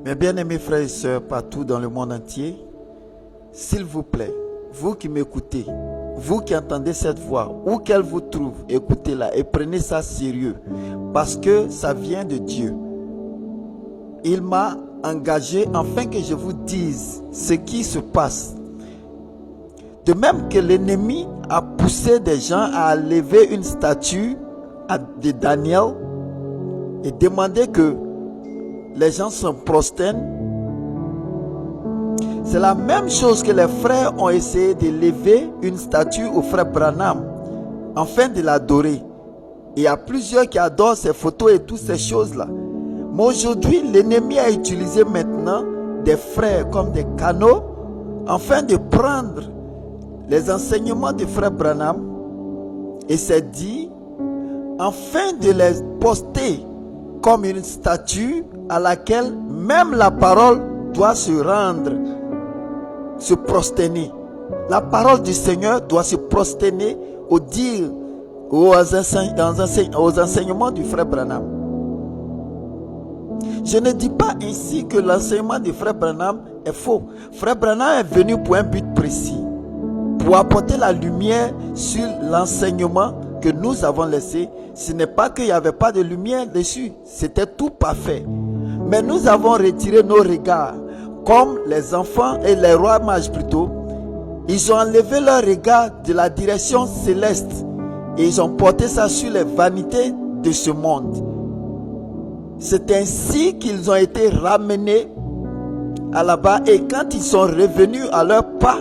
Mes bien-aimés frères et sœurs partout dans le monde entier, s'il vous plaît, vous qui m'écoutez, vous qui entendez cette voix, où qu'elle vous trouve, écoutez-la et prenez ça sérieux, parce que ça vient de Dieu. Il m'a engagé afin que je vous dise ce qui se passe. De même que l'ennemi a poussé des gens à lever une statue de Daniel et demander que les gens se prosternent, c'est la même chose que les frères ont essayé de lever une statue au frère Branham afin de l'adorer. Il y a plusieurs qui adorent ces photos et toutes ces choses-là. Mais aujourd'hui, l'ennemi a utilisé maintenant des frères comme des canaux afin de prendre les enseignements du frère Branham et s'est dit afin de les poster comme une statue à laquelle même la parole doit se rendre, se prosterner. La parole du Seigneur doit se prosterner au dire, aux enseignements du frère Branham. Je ne dis pas ainsi que l'enseignement du frère Branham est faux. Frère Branham est venu pour un but précis, pour apporter la lumière sur l'enseignement que nous avons laissé. Ce n'est pas qu'il n'y avait pas de lumière dessus, c'était tout parfait. Mais nous avons retiré nos regards, comme les enfants et les rois mages plutôt. Ils ont enlevé leur regard de la direction céleste et ils ont porté ça sur les vanités de ce monde. C'est ainsi qu'ils ont été ramenés à là-bas, et quand ils sont revenus à leur pas,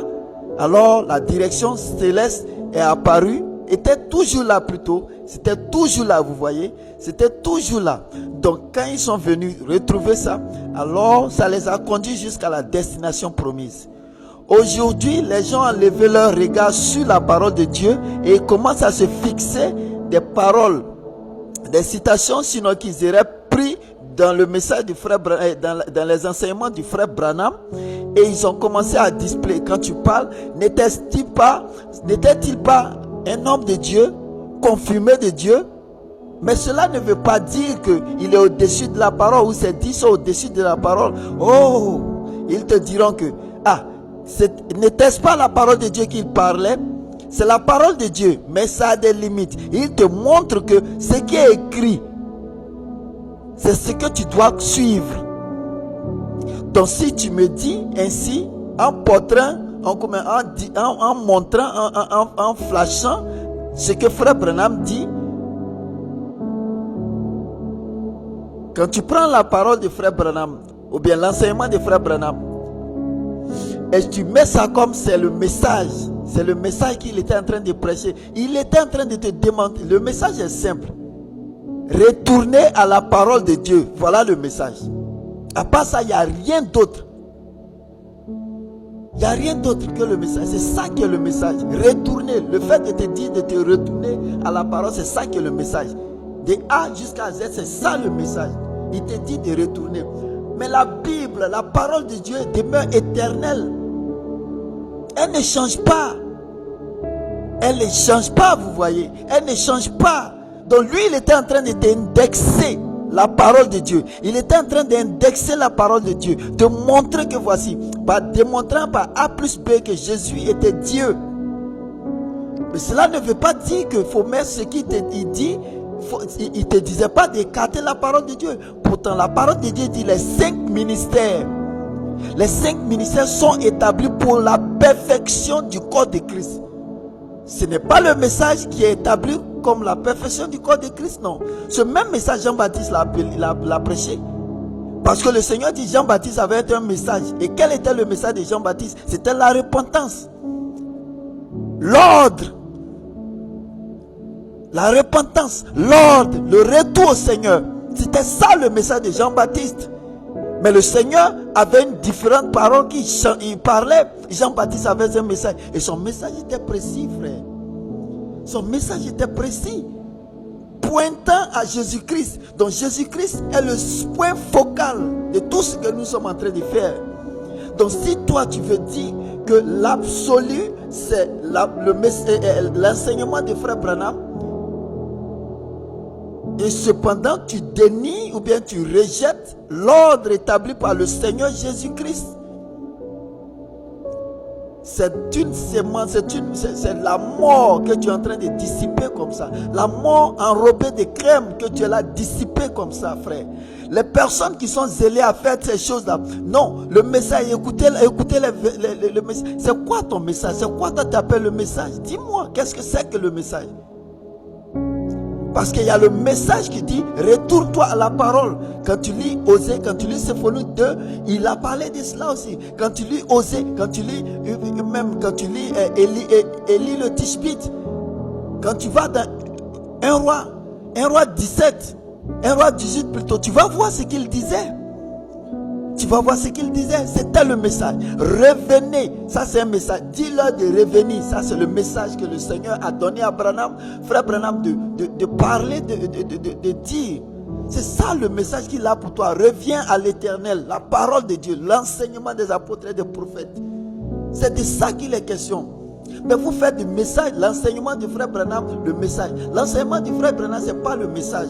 alors la direction céleste est apparue, était toujours là plutôt, c'était toujours là, vous voyez, c'était toujours là. Donc quand ils sont venus retrouver ça, alors ça les a conduits jusqu'à la destination promise. Aujourd'hui, les gens ont levé leur regard sur la parole de Dieu et commencent à se fixer des paroles, des citations, sinon qu'ils auraient pris dans le message du frère, dans les enseignements du frère Branham, et ils ont commencé à displayer. Quand tu parles, n'était-il pas un homme de Dieu, confirmé de Dieu? Mais cela ne veut pas dire qu'il est au-dessus de la parole, ou ses dits sont au-dessus de la parole. Oh, ils te diront que, n'était-ce pas la parole de Dieu qu'il parlait? C'est la parole de Dieu, mais ça a des limites. Il te montre que ce qui est écrit, c'est ce que tu dois suivre. Donc si tu me dis ainsi, en montrant, en flashant ce que frère Branham dit, quand tu prends la parole de frère Branham, ou bien l'enseignement de frère Branham, et tu mets ça comme c'est le message qu'il était en train de prêcher, il était en train de te demander. Le message est simple: retourner à la parole de Dieu. Voilà le message. À part ça, il n'y a rien d'autre. Il n'y a rien d'autre que le message. C'est ça qui est le message. Retourner. Le fait de te dire de te retourner à la parole, c'est ça qui est le message. De A jusqu'à Z, c'est ça le message. Il te dit de retourner. Mais la Bible, la parole de Dieu demeure éternelle. Elle ne change pas. Elle ne change pas, vous voyez. Elle ne change pas. Donc lui, il était en train d'indexer la parole de Dieu. Il était en train d'indexer la parole de Dieu. De montrer que voici, démontrant par A plus B que Jésus était Dieu. Mais cela ne veut pas dire qu'il faut mettre ce qu'il dit. Il ne te disait pas d'écarter la parole de Dieu. Pourtant, la parole de Dieu dit les 5 ministères. Les 5 ministères sont établis pour la perfection du corps de Christ. Ce n'est pas le message qui est établi comme la perfection du corps de Christ, non. Ce même message, Jean-Baptiste l'a prêché. Parce que le Seigneur dit Jean-Baptiste avait un message. Et quel était le message de Jean-Baptiste? C'était la repentance. L'ordre. La repentance, l'ordre, le retour au Seigneur. C'était ça le message de Jean-Baptiste. Mais le Seigneur avait une différente parole qu'il parlait. Jean-Baptiste avait un message. Et son message était précis, frère. Son message était précis. Pointant à Jésus-Christ. Donc Jésus-Christ est le point focal de tout ce que nous sommes en train de faire. Donc si toi tu veux dire que l'absolu c'est l'enseignement de frère Branham, Et cependant, tu dénies ou bien tu rejettes l'ordre établi par le Seigneur Jésus-Christ. C'est une sémence, c'est la mort que tu es en train de dissiper comme ça. La mort enrobée de crème que tu es là dissipée comme ça, frère. Les personnes qui sont zélées à faire ces choses-là, non, le message, écoutez le message. C'est quoi ton message? C'est quoi toi t'appelles le message? Dis-moi, qu'est-ce que c'est que le message? Parce qu'il y a le message qui dit retourne-toi à la parole. Quand tu lis Osée, quand tu lis Sophonie 2, il a parlé de cela aussi. Quand tu lis Osée, quand tu lis Élie le Tishbite, quand tu vas dans un roi 17, un roi 18 plutôt, tu vas voir ce qu'il disait. Tu vas voir ce qu'il disait. C'était le message. Revenez. Ça c'est un message. Dis-leur de revenir. Ça c'est le message que le Seigneur a donné à Branham, frère Branham, de parler, de dire. C'est ça le message qu'il a pour toi. Reviens à l'éternel. La parole de Dieu. L'enseignement des apôtres et des prophètes. C'est de ça qu'il est question. Mais vous faites du message. L'enseignement du frère Branham, le message. L'enseignement du frère Branham, ce n'est pas le message.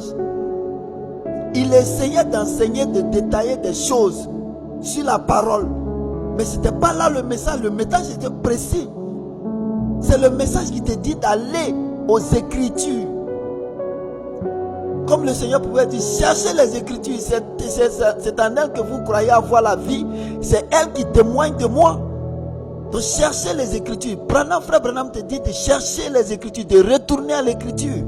Il essayait d'enseigner, de détailler des choses sur la parole. Mais ce n'était pas là le message. Le message était précis. C'est le message qui te dit d'aller aux Écritures. Comme le Seigneur pouvait dire, cherchez les Écritures. C'est en elle que vous croyez avoir la vie. C'est elle qui témoigne de moi. Donc cherchez les Écritures. Frère Branham te dit de chercher les Écritures, de retourner à l'Écriture.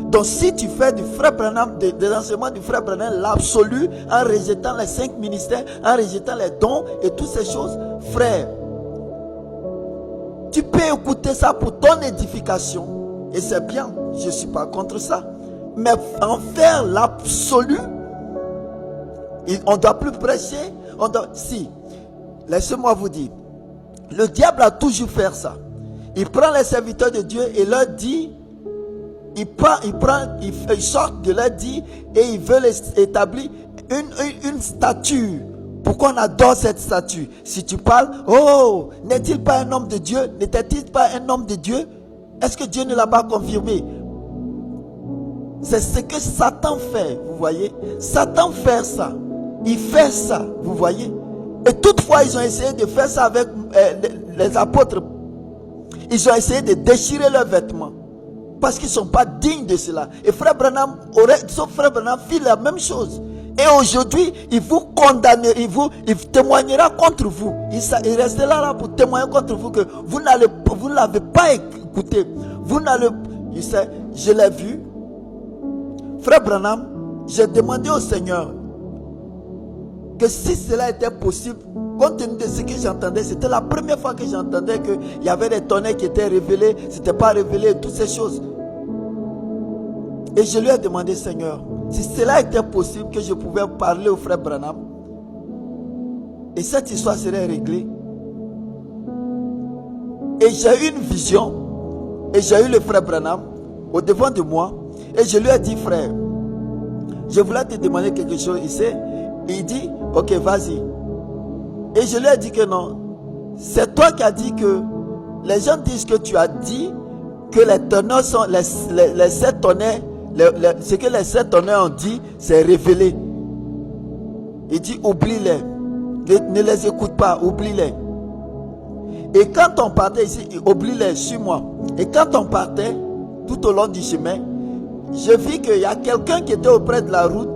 Donc si tu fais du frère Branham, de l'enseignement du frère Branham, l'absolu, en rejetant les 5 ministères, en rejetant les dons et toutes ces choses, frère, tu peux écouter ça pour ton édification. Et c'est bien, je ne suis pas contre ça. Mais en faire l'absolu, on ne doit plus prêcher. Si, laissez-moi vous dire, le diable a toujours fait ça. Il prend les serviteurs de Dieu et leur dit, il sort de leur dit et il veut établir une statue. Pourquoi on adore cette statue? Si tu parles, oh, n'est-il pas un homme de Dieu? N'était-il pas un homme de Dieu? Est-ce que Dieu ne l'a pas confirmé? C'est ce que Satan fait, vous voyez. Satan fait ça. Il fait ça, vous voyez. Et toutefois, ils ont essayé de faire ça avec les apôtres. Ils ont essayé de déchirer leurs vêtements. Parce qu'ils ne sont pas dignes de cela. Et frère Branham fit la même chose. Et aujourd'hui, il vous condamne, il témoignera contre vous. Il restera là pour témoigner contre vous que vous ne l'avez pas écouté. Je l'ai vu. Frère Branham, j'ai demandé au Seigneur que si cela était possible, compte tenu de ce que j'entendais, c'était la première fois que j'entendais qu'il y avait des tonnerres qui étaient révélés, c'était pas révélé, toutes ces choses. Et je lui ai demandé, Seigneur, si cela était possible que je pouvais parler au frère Branham, et cette histoire serait réglée. Et j'ai eu une vision, et j'ai eu le frère Branham au devant de moi, et je lui ai dit, frère, je voulais te demander quelque chose ici. Il dit, ok, vas-y. Et je lui ai dit que non, c'est toi qui as dit que les gens disent que tu as dit que les tonnerres sont les 7 tonnerres, ce que les 7 tonnerres ont dit, c'est révélé. Il dit, oublie-les. Ne les écoute pas, oublie-les. Et quand on partait ici, oublie-les, suis-moi. Et quand on partait, tout au long du chemin, je vis qu'il y a quelqu'un qui était auprès de la route,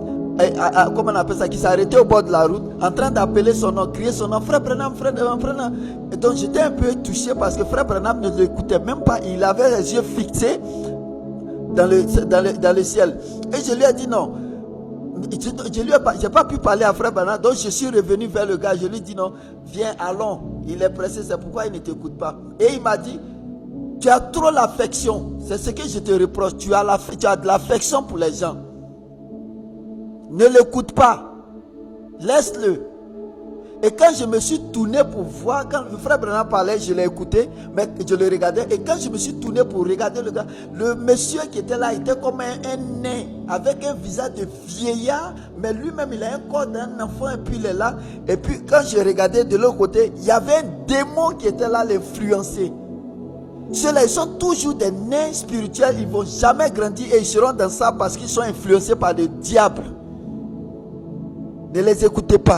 comment on appelle ça, qui s'est arrêté au bord de la route, en train d'appeler son nom, crier son nom, frère Branham, frère Branham. Et donc j'étais un peu touché parce que frère Branham ne l'écoutait même pas, il avait les yeux fixés dans le ciel. Et je lui ai dit non. Je n'ai pas pu parler à frère Branham, donc je suis revenu vers le gars, je lui ai dit non, viens, allons. Il est pressé, c'est pourquoi il ne t'écoute pas. Et il m'a dit, tu as trop l'affection, c'est ce que je te reproche, tu as de l'affection pour les gens. Ne l'écoute pas, laisse-le. Et quand je me suis tourné pour voir, quand le frère Branham parlait, je l'ai écouté, mais je le regardais. Et quand je me suis tourné pour regarder le gars, le monsieur qui était là était comme un nain, avec un visage de vieillard, mais lui-même il a un corps d'un enfant et puis il est là. Et puis quand je regardais de l'autre côté, il y avait un démon qui était là, l'influencer. Ceux-là, ils sont toujours des nains spirituels. Ils ne vont jamais grandir et ils seront dans ça parce qu'ils sont influencés par le diable. Ne les écoutez pas.